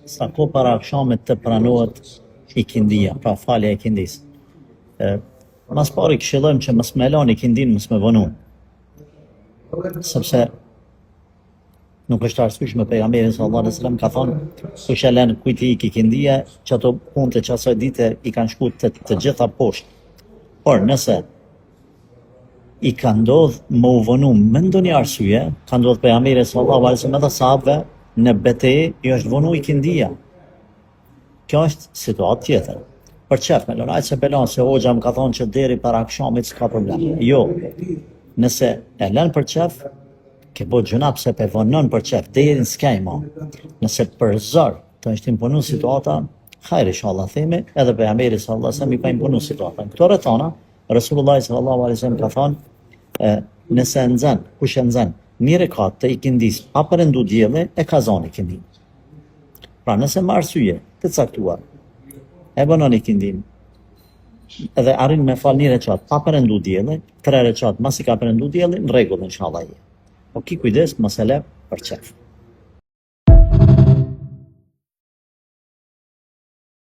sa kohë para akşamit të pranohet ikindia, pra falja e ikindis. Mas pari këshillojmë që mos me lani ikindin, mos me vonu. Sepse nuk është arsyeshme pejgamberi sallallahu alaihi wasallam ka thonë kush e lën kujt i ikindia, që ato punte që asaj dite i kanë shku të gjitha poshtë. Por nëse i ka ndodh më u vonu me ndonjë arsye, ka ndodh pejgamberi sallallahu alaihi wasallam edhe sahabëve në betejë i është vonu ikindia. Kjo është situatë tjetër. Për çfarë me lënë se belon se hoxha më ka thonë që deri para akşamit s'ka problem. Jo. Nëse e lën për çaf, ke bo gjuna pse pe vonon për çaf, deri s'ka më. Nëse për zor të është imponu situata, hajr inshallah themi, edhe pejgamberi sallallahu alaihi wasallam i ka imponu situatën. Këto rrethana Rasulullah sallallahu alaihi wasallam ka thonë, nëse nxën, kush e nxën, një rekat të ikindis pa përëndu dielli, e ka zonë ikindin. Pra nëse më arsye të caktuar, e bënon ikindin, edhe arrin me fal një rekat pa përëndu dielli, 3 rekat mas i ka përëndu dielli, në rregull inshallah. Po ki kujdes mos e lë për çaf.